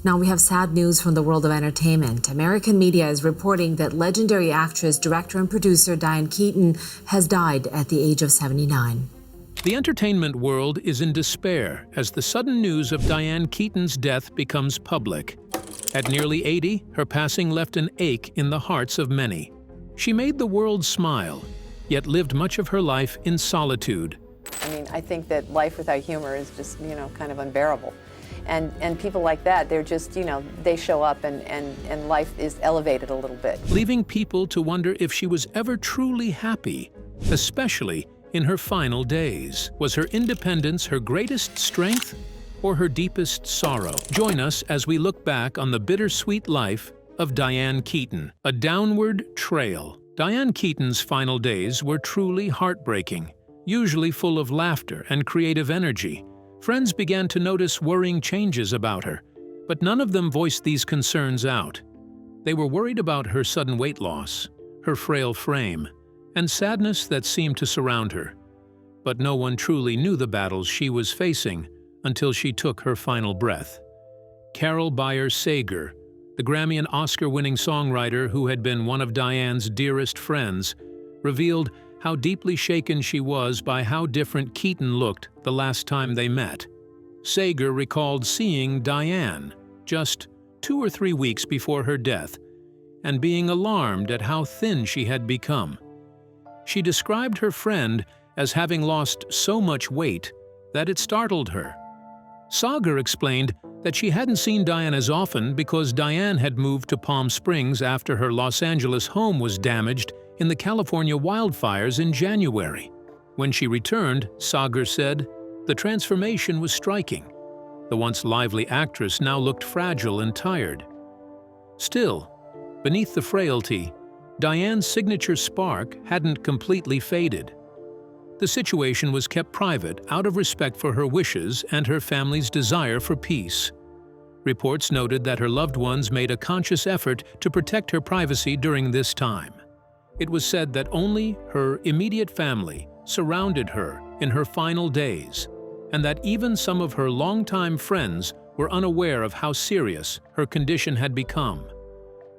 Now we have sad news from the world of entertainment. American media is reporting that legendary actress, director, and producer Diane Keaton has died at the age of 79. The entertainment world is in despair as the sudden news of Diane Keaton's death becomes public. At nearly 80, her passing left an ache in the hearts of many. She made the world smile, yet lived much of her life in solitude. I mean, I think that life without humor is just, kind of unbearable. And people like that, they're just, they show up and life is elevated a little bit. Leaving people to wonder if she was ever truly happy, especially in her final days. Was her independence her greatest strength or her deepest sorrow? Join us as we look back on the bittersweet life of Diane Keaton, a downward trail. Diane Keaton's final days were truly heartbreaking, usually full of laughter and creative energy. Friends began to notice worrying changes about her, but none of them voiced these concerns out. They were worried about her sudden weight loss, her frail frame, and sadness that seemed to surround her. But no one truly knew the battles she was facing until she took her final breath. Carol Bayer Sager, the Grammy and Oscar-winning songwriter who had been one of Diane's dearest friends, revealed how deeply shaken she was by how different Keaton looked the last time they met. Sager recalled seeing Diane just 2 or 3 weeks before her death and being alarmed at how thin she had become. She described her friend as having lost so much weight that it startled her. Sager explained that she hadn't seen Diane as often because Diane had moved to Palm Springs after her Los Angeles home was damaged in the California wildfires in January. When she returned, Sager said, the transformation was striking. The once lively actress now looked fragile and tired. Still, beneath the frailty, Diane's signature spark hadn't completely faded. The situation was kept private out of respect for her wishes and her family's desire for peace. Reports noted that her loved ones made a conscious effort to protect her privacy during this time. It was said that only her immediate family surrounded her in her final days, and that even some of her longtime friends were unaware of how serious her condition had become.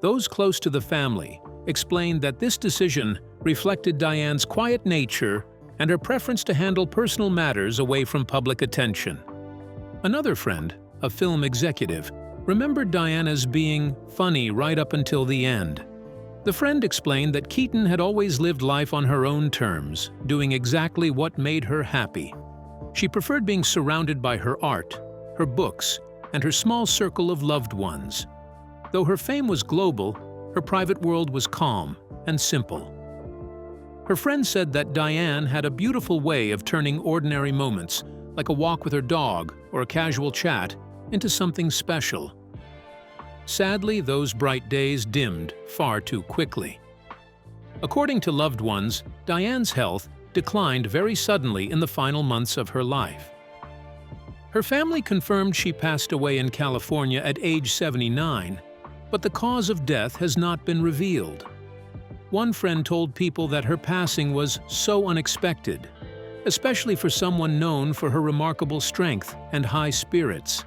Those close to the family explained that this decision reflected Diane's quiet nature and her preference to handle personal matters away from public attention. Another friend, a film executive, remembered Diane as being funny right up until the end. The friend explained that Keaton had always lived life on her own terms, doing exactly what made her happy. She preferred being surrounded by her art, her books, and her small circle of loved ones. Though her fame was global, her private world was calm and simple. Her friend said that Diane had a beautiful way of turning ordinary moments, like a walk with her dog or a casual chat, into something special. Sadly, those bright days dimmed far too quickly. According to loved ones, Diane's health declined very suddenly in the final months of her life. Her family confirmed she passed away in California at age 79, but the cause of death has not been revealed. One friend told People that her passing was so unexpected, especially for someone known for her remarkable strength and high spirits.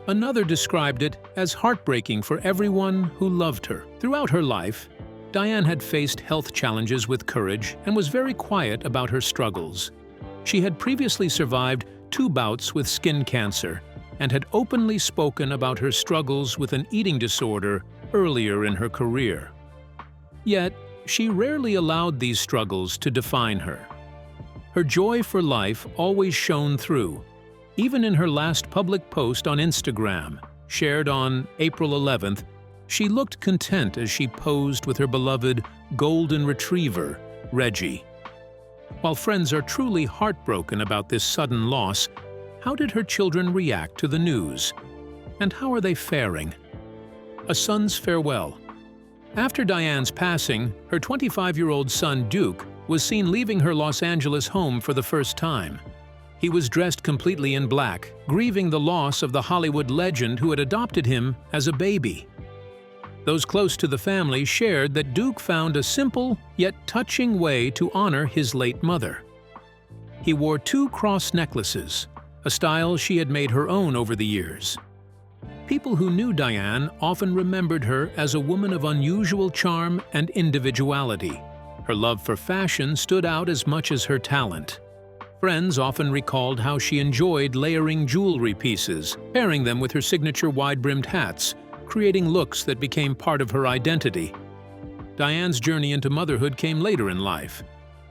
Another described it as heartbreaking for everyone who loved her. Throughout her life, Diane had faced health challenges with courage and was very quiet about her struggles. She had previously survived 2 bouts with skin cancer and had openly spoken about her struggles with an eating disorder earlier in her career. Yet, she rarely allowed these struggles to define her. Her joy for life always shone through, even in her last public post on Instagram, shared on April 11th, she looked content as she posed with her beloved golden retriever, Reggie. While friends are truly heartbroken about this sudden loss, how did her children react to the news? And how are they faring? A son's farewell. After Diane's passing, her 25-year-old son Duke was seen leaving her Los Angeles home for the first time. He was dressed completely in black, grieving the loss of the Hollywood legend who had adopted him as a baby. Those close to the family shared that Duke found a simple yet touching way to honor his late mother. He wore 2 cross necklaces, a style she had made her own over the years. People who knew Diane often remembered her as a woman of unusual charm and individuality. Her love for fashion stood out as much as her talent. Friends often recalled how she enjoyed layering jewelry pieces, pairing them with her signature wide-brimmed hats, creating looks that became part of her identity. Diane's journey into motherhood came later in life.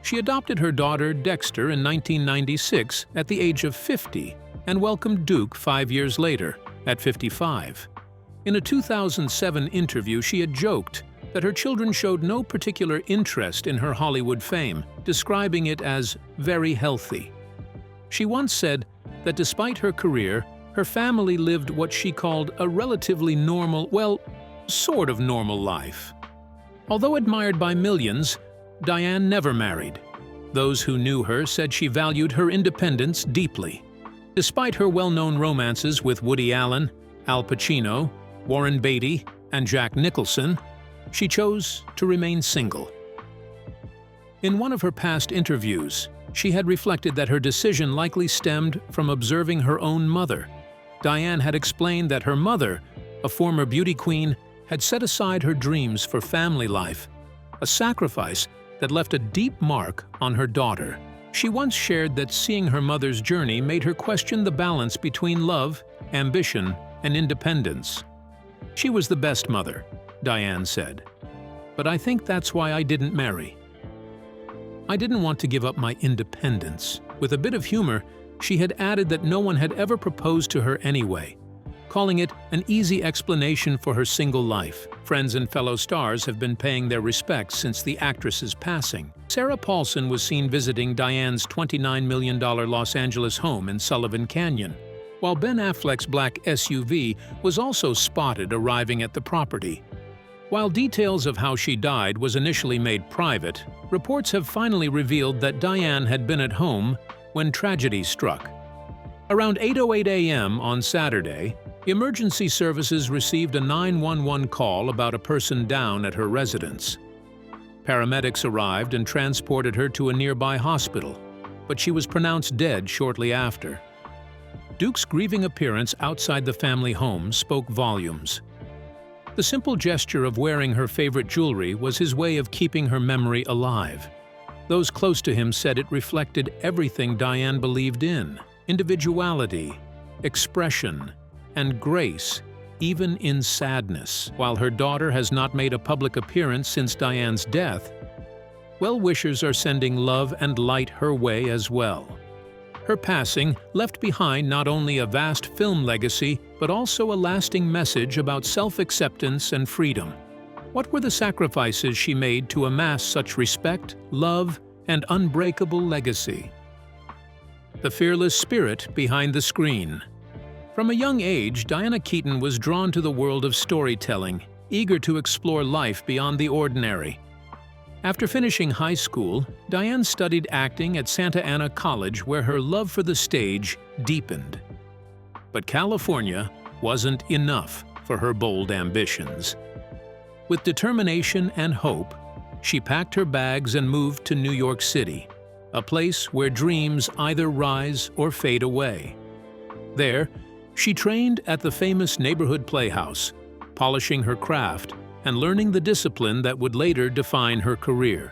She adopted her daughter Dexter in 1996 at the age of 50 and welcomed Duke 5 years later, at 55. In a 2007 interview, she had joked that her children showed no particular interest in her Hollywood fame, describing it as very healthy. She once said that despite her career, her family lived what she called a relatively normal, well, sort of normal life. Although admired by millions, Diane never married. Those who knew her said she valued her independence deeply. Despite her well-known romances with Woody Allen, Al Pacino, Warren Beatty, and Jack Nicholson, she chose to remain single. In one of her past interviews, she had reflected that her decision likely stemmed from observing her own mother. Diane had explained that her mother, a former beauty queen, had set aside her dreams for family life, a sacrifice that left a deep mark on her daughter. She once shared that seeing her mother's journey made her question the balance between love, ambition, and independence. "She was the best mother," Diane said, "but I think that's why I didn't marry. I didn't want to give up my independence." With a bit of humor, she had added that no one had ever proposed to her anyway, calling it an easy explanation for her single life. Friends and fellow stars have been paying their respects since the actress's passing. Sarah Paulson was seen visiting Diane's $29 million Los Angeles home in Sullivan Canyon, while Ben Affleck's black SUV was also spotted arriving at the property. While details of how she died was initially made private, reports have finally revealed that Diane had been at home when tragedy struck. Around 8:08 a.m. on Saturday, emergency services received a 911 call about a person down at her residence. Paramedics arrived and transported her to a nearby hospital, but she was pronounced dead shortly after. Duke's grieving appearance outside the family home spoke volumes. The simple gesture of wearing her favorite jewelry was his way of keeping her memory alive. Those close to him said it reflected everything Diane believed in: individuality, expression, and grace, even in sadness. While her daughter has not made a public appearance since Diane's death, well-wishers are sending love and light her way as well. Her passing left behind not only a vast film legacy, but also a lasting message about self-acceptance and freedom. What were the sacrifices she made to amass such respect, love, and unbreakable legacy? The fearless spirit behind the screen. From a young age, Diane Keaton was drawn to the world of storytelling, eager to explore life beyond the ordinary. After finishing high school, Diane studied acting at Santa Ana College, where her love for the stage deepened. But California wasn't enough for her bold ambitions. With determination and hope, she packed her bags and moved to New York City, a place where dreams either rise or fade away. There, she trained at the famous neighborhood playhouse, polishing her craft and learning the discipline that would later define her career.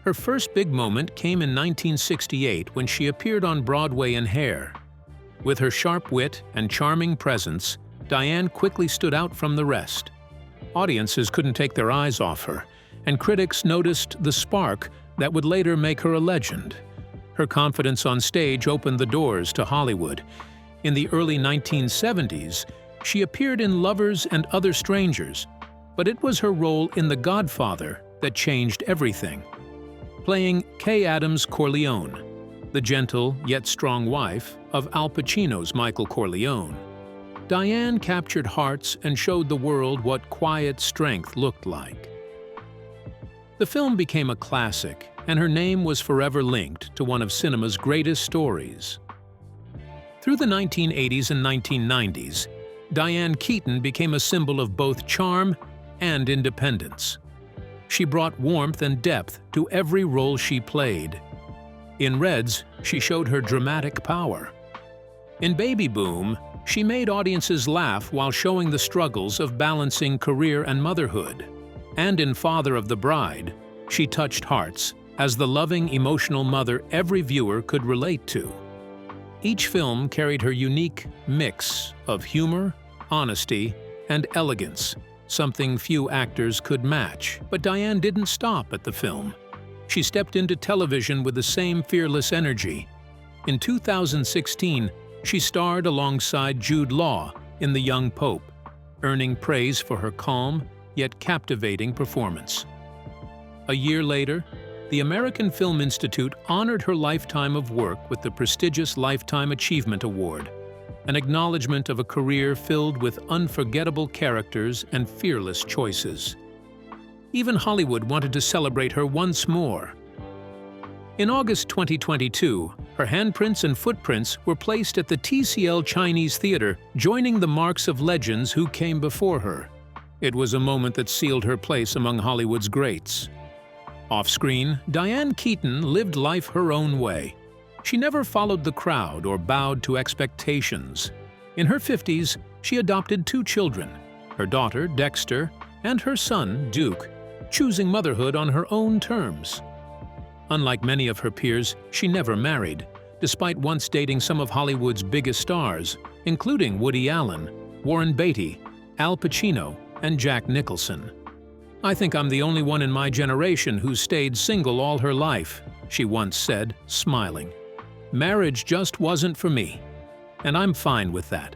Her first big moment came in 1968 when she appeared on Broadway in Hair. With her sharp wit and charming presence, Diane quickly stood out from the rest. Audiences couldn't take their eyes off her, and critics noticed the spark that would later make her a legend. Her confidence on stage opened the doors to Hollywood. In the early 1970s, she appeared in Lovers and Other Strangers, but it was her role in The Godfather that changed everything. Playing Kay Adams Corleone, the gentle yet strong wife of Al Pacino's Michael Corleone, Diane captured hearts and showed the world what quiet strength looked like. The film became a classic, and her name was forever linked to one of cinema's greatest stories. Through the 1980s and 1990s, Diane Keaton became a symbol of both charm and independence. She brought warmth and depth to every role she played. In Reds, she showed her dramatic power. In Baby Boom, She made audiences laugh while showing the struggles of balancing career and motherhood. And in Father of the Bride, she touched hearts as the loving, emotional mother every viewer could relate to. Each film carried her unique mix of humor, honesty, and elegance, something few actors could match. But Diane didn't stop at the film. She stepped into television with the same fearless energy. In 2016, she starred alongside Jude Law in The Young Pope, earning praise for her calm yet captivating performance. A year later, the American Film Institute honored her lifetime of work with the prestigious Lifetime Achievement Award, an acknowledgement of a career filled with unforgettable characters and fearless choices. Even Hollywood wanted to celebrate her once more. In August 2022, her handprints and footprints were placed at the TCL Chinese Theater, joining the marks of legends who came before her. It was a moment that sealed her place among Hollywood's greats. Off-screen, Diane Keaton lived life her own way. She never followed the crowd or bowed to expectations. In her 50s, she adopted 2 children, her daughter, Dexter, and her son, Duke, choosing motherhood on her own terms. Unlike many of her peers, she never married, despite once dating some of Hollywood's biggest stars, including Woody Allen, Warren Beatty, Al Pacino, and Jack Nicholson. "I think I'm the only one in my generation who stayed single all her life," she once said, smiling. "Marriage just wasn't for me, and I'm fine with that."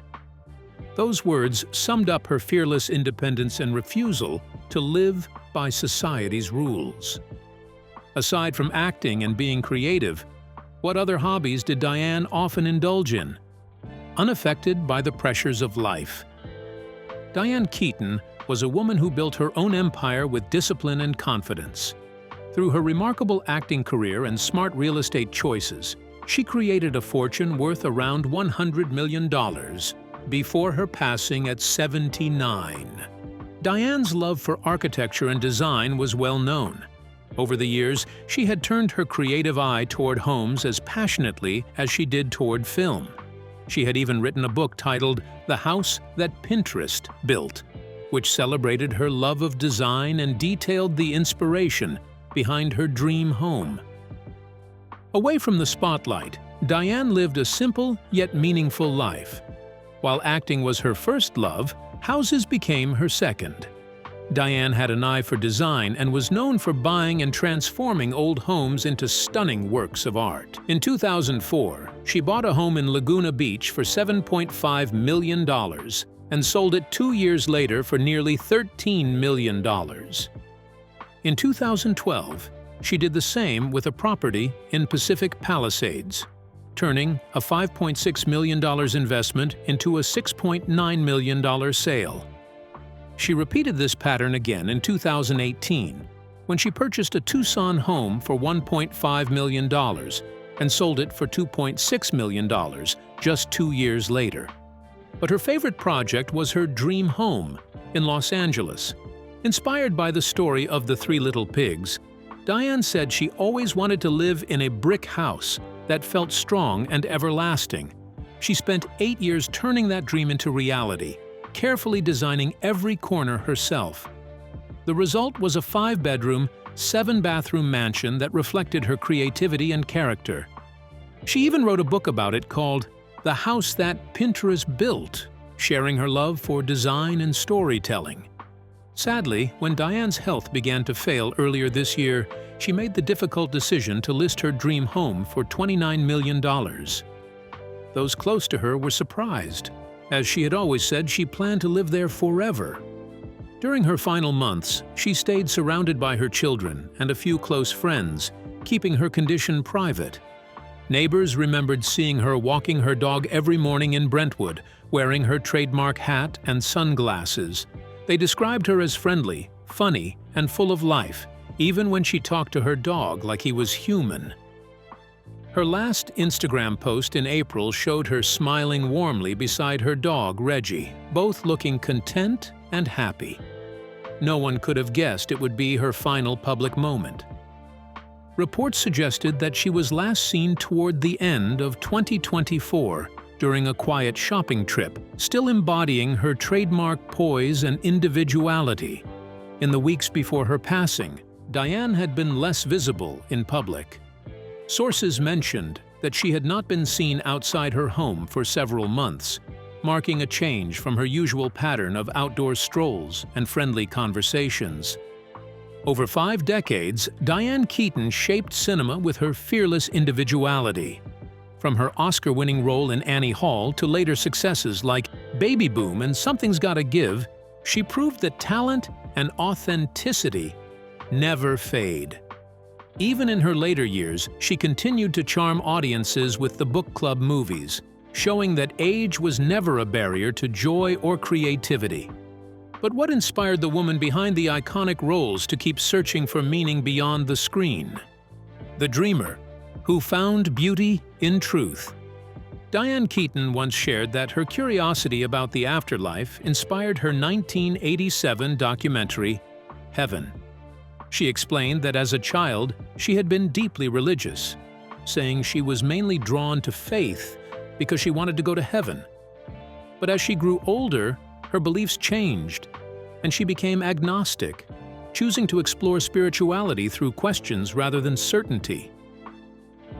Those words summed up her fearless independence and refusal to live by society's rules. Aside from acting and being creative, what other hobbies did Diane often indulge in? Unaffected by the pressures of life, Diane Keaton was a woman who built her own empire with discipline and confidence. Through her remarkable acting career and smart real estate choices, she created a fortune worth around $100 million before her passing at 79. Diane's love for architecture and design was well known. Over the years, she had turned her creative eye toward homes as passionately as she did toward film. She had even written a book titled The House That Pinterest Built, which celebrated her love of design and detailed the inspiration behind her dream home. Away from the spotlight, Diane lived a simple yet meaningful life. While acting was her first love, houses became her second. Diane had an eye for design and was known for buying and transforming old homes into stunning works of art. In 2004, she bought a home in Laguna Beach for $7.5 million and sold it 2 years later for nearly $13 million. In 2012, she did the same with a property in Pacific Palisades, turning a $5.6 million investment into a $6.9 million sale. She repeated this pattern again in 2018, when she purchased a Tucson home for $1.5 million and sold it for $2.6 million just 2 years later. But her favorite project was her dream home in Los Angeles. Inspired by the story of the 3 little pigs, Diane said she always wanted to live in a brick house that felt strong and everlasting. She spent 8 years turning that dream into reality, carefully designing every corner herself. The result was a 5-bedroom, 7-bathroom mansion that reflected her creativity and character. She even wrote a book about it called The House That Pinterest Built, sharing her love for design and storytelling. Sadly, when Diane's health began to fail earlier this year, she made the difficult decision to list her dream home for $29 million. Those close to her were surprised, as she had always said she planned to live there forever. During her final months, she stayed surrounded by her children and a few close friends, keeping her condition private. Neighbors remembered seeing her walking her dog every morning in Brentwood, wearing her trademark hat and sunglasses. They described her as friendly, funny, and full of life, even when she talked to her dog like he was human. Her last Instagram post in April showed her smiling warmly beside her dog, Reggie, both looking content and happy. No one could have guessed it would be her final public moment. Reports suggested that she was last seen toward the end of 2024 during a quiet shopping trip, still embodying her trademark poise and individuality. In the weeks before her passing, Diane had been less visible in public. Sources mentioned that she had not been seen outside her home for several months, marking a change from her usual pattern of outdoor strolls and friendly conversations. Over 5 decades, Diane Keaton shaped cinema with her fearless individuality. From her Oscar-winning role in Annie Hall to later successes like Baby Boom and Something's Gotta Give, she proved that talent and authenticity never fade. Even in her later years, she continued to charm audiences with the book club movies, showing that age was never a barrier to joy or creativity. But what inspired the woman behind the iconic roles to keep searching for meaning beyond the screen? The dreamer, who found beauty in truth. Diane Keaton once shared that her curiosity about the afterlife inspired her 1987 documentary, Heaven. She explained that as a child, she had been deeply religious, saying she was mainly drawn to faith because she wanted to go to heaven. But as she grew older, her beliefs changed, and she became agnostic, choosing to explore spirituality through questions rather than certainty.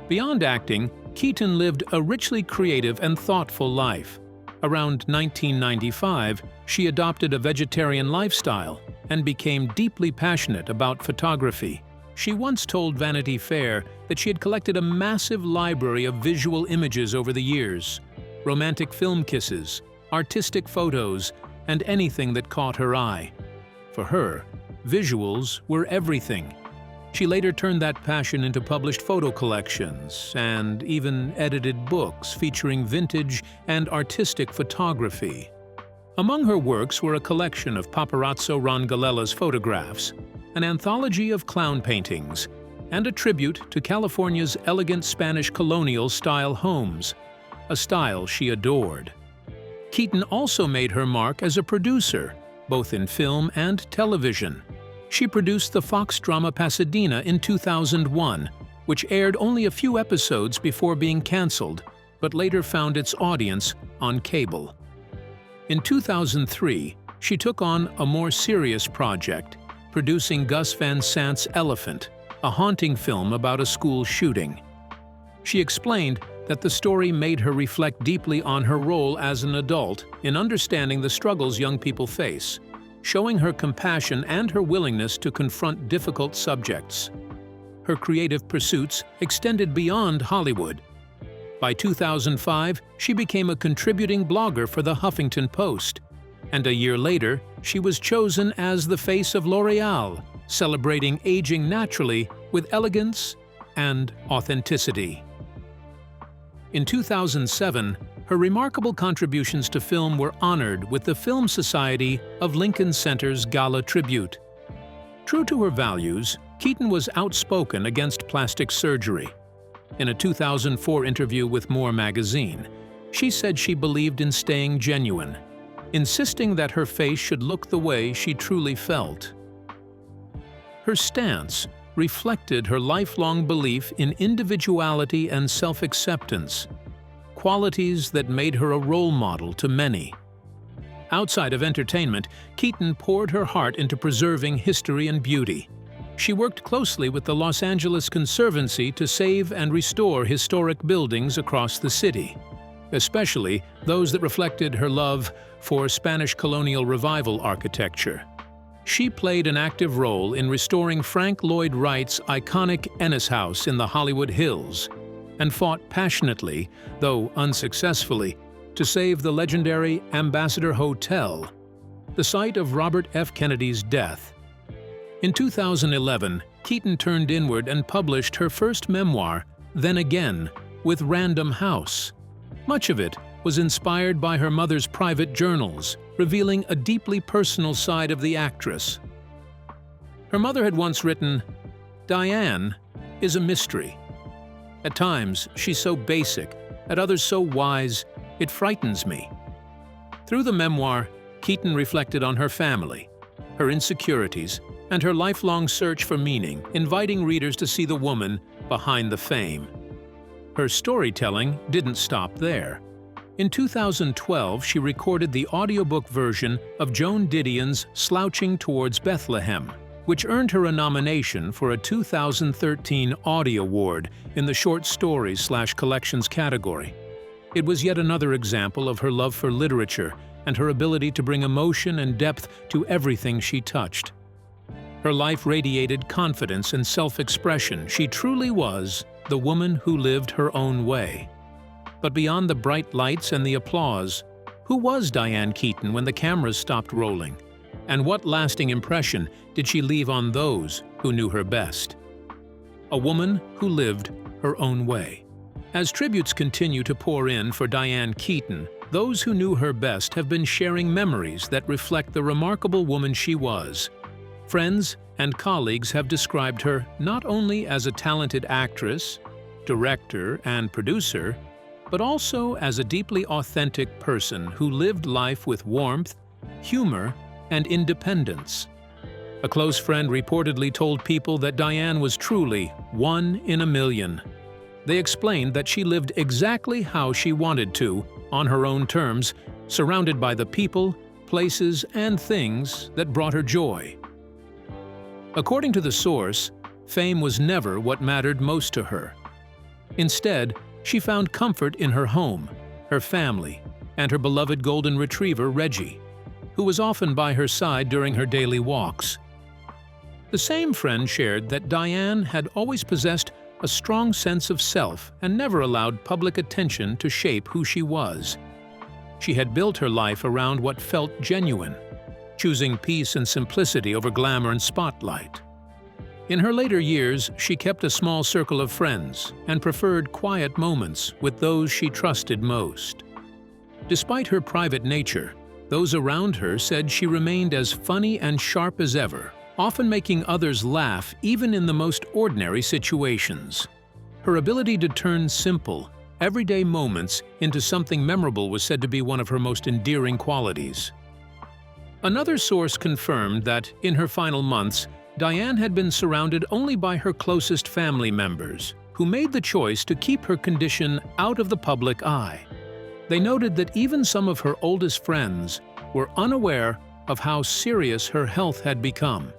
Beyond acting, Keaton lived a richly creative and thoughtful life. Around 1995, she adopted a vegetarian lifestyle and became deeply passionate about photography. She once told Vanity Fair that she had collected a massive library of visual images over the years, romantic film kisses, artistic photos, and anything that caught her eye. For her, visuals were everything. She later turned that passion into published photo collections and even edited books featuring vintage and artistic photography. Among her works were a collection of Paparazzo Rongalella's photographs, an anthology of clown paintings, and a tribute to California's elegant Spanish colonial-style homes, a style she adored. Keaton also made her mark as a producer, both in film and television. She produced the Fox drama Pasadena in 2001, which aired only a few episodes before being canceled, but later found its audience on cable. In 2003, she took on a more serious project, producing Gus Van Sant's Elephant, a haunting film about a school shooting. She explained that the story made her reflect deeply on her role as an adult in understanding the struggles young people face, showing her compassion and her willingness to confront difficult subjects. Her creative pursuits extended beyond Hollywood. By 2005, she became a contributing blogger for the Huffington Post, and a year later, she was chosen as the face of L'Oreal, celebrating aging naturally with elegance and authenticity. In 2007, her remarkable contributions to film were honored with the Film Society of Lincoln Center's Gala Tribute. True to her values, Keaton was outspoken against plastic surgery. In a 2004 interview with More magazine, she said she believed in staying genuine, insisting that her face should look the way she truly felt. Her stance reflected her lifelong belief in individuality and self-acceptance, qualities that made her a role model to many. Outside of entertainment, Keaton poured her heart into preserving history and beauty. She worked closely with the Los Angeles Conservancy to save and restore historic buildings across the city, especially those that reflected her love for Spanish colonial revival architecture. She played an active role in restoring Frank Lloyd Wright's iconic Ennis House in the Hollywood Hills, and fought passionately, though unsuccessfully, to save the legendary Ambassador Hotel, the site of Robert F. Kennedy's death. In 2011, Keaton turned inward and published her first memoir, Then Again, with Random House. Much of it was inspired by her mother's private journals, revealing a deeply personal side of the actress. Her mother had once written, "Diane is a mystery. At times, she's so basic, at others so wise, it frightens me." Through the memoir, Keaton reflected on her family, her insecurities, and her lifelong search for meaning, inviting readers to see the woman behind the fame. Her storytelling didn't stop there. In 2012, she recorded the audiobook version of Joan Didion's Slouching Towards Bethlehem, which earned her a nomination for a 2013 Audie Award in the short stories/collections category. It was yet another example of her love for literature and her ability to bring emotion and depth to everything she touched. Her life radiated confidence and self-expression. She truly was the woman who lived her own way. But beyond the bright lights and the applause, who was Diane Keaton when the cameras stopped rolling? And what lasting impression did she leave on those who knew her best? A woman who lived her own way. As tributes continue to pour in for Diane Keaton, those who knew her best have been sharing memories that reflect the remarkable woman she was. Friends and colleagues have described her not only as a talented actress, director, and producer, but also as a deeply authentic person who lived life with warmth, humor, and independence. A close friend reportedly told People that Diane was truly one in a million. They explained that she lived exactly how she wanted to, on her own terms, surrounded by the people, places, and things that brought her joy. According to the source, fame was never what mattered most to her. Instead, she found comfort in her home, her family, and her beloved golden retriever, Reggie, who was often by her side during her daily walks. The same friend shared that Diane had always possessed a strong sense of self and never allowed public attention to shape who she was. She had built her life around what felt genuine, choosing peace and simplicity over glamour and spotlight. In her later years, she kept a small circle of friends and preferred quiet moments with those she trusted most. Despite her private nature, those around her said she remained as funny and sharp as ever, often making others laugh even in the most ordinary situations. Her ability to turn simple, everyday moments into something memorable was said to be one of her most endearing qualities. Another source confirmed that, in her final months, Diane had been surrounded only by her closest family members, who made the choice to keep her condition out of the public eye. They noted that even some of her oldest friends were unaware of how serious her health had become.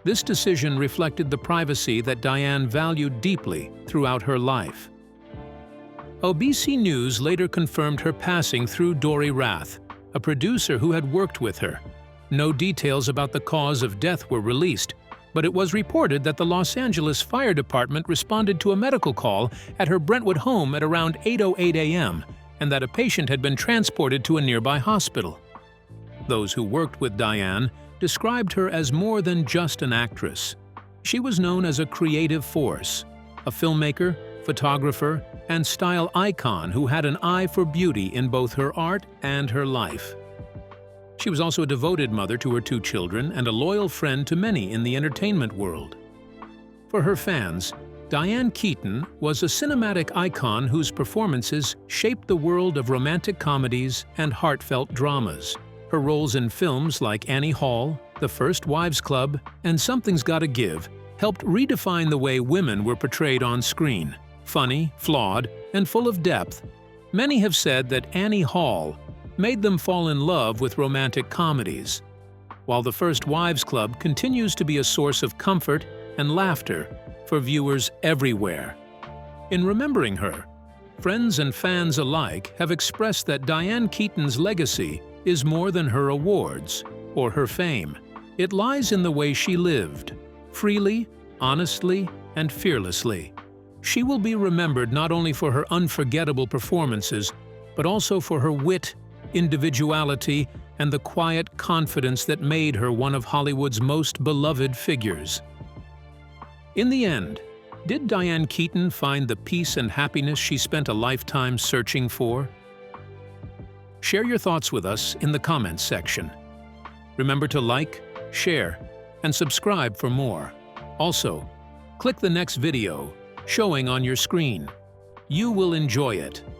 This decision reflected the privacy that Diane valued deeply throughout her life. OBC News later confirmed her passing through Dory Rath, a producer who had worked with her. No details about the cause of death were released, but it was reported that the Los Angeles Fire Department responded to a medical call at her Brentwood home at around 8:08 a.m., and that a patient had been transported to a nearby hospital. Those who worked with Diane described her as more than just an actress. She was known as a creative force, a filmmaker, photographer, and style icon who had an eye for beauty in both her art and her life. She was also a devoted mother to her 2 children and a loyal friend to many in the entertainment world. For her fans, Diane Keaton was a cinematic icon whose performances shaped the world of romantic comedies and heartfelt dramas. Her roles in films like Annie Hall, The First Wives Club, and Something's Gotta Give helped redefine the way women were portrayed on screen. Funny, flawed, and full of depth, many have said that Annie Hall made them fall in love with romantic comedies, while The First Wives Club continues to be a source of comfort and laughter for viewers everywhere. In remembering her, friends and fans alike have expressed that Diane Keaton's legacy is more than her awards or her fame. It lies in the way she lived, freely, honestly, and fearlessly. She will be remembered not only for her unforgettable performances, but also for her wit, individuality, and the quiet confidence that made her one of Hollywood's most beloved figures. In the end, did Diane Keaton find the peace and happiness she spent a lifetime searching for? Share your thoughts with us in the comments section. Remember to like, share, and subscribe for more. Also, click the next video showing on your screen. You will enjoy it.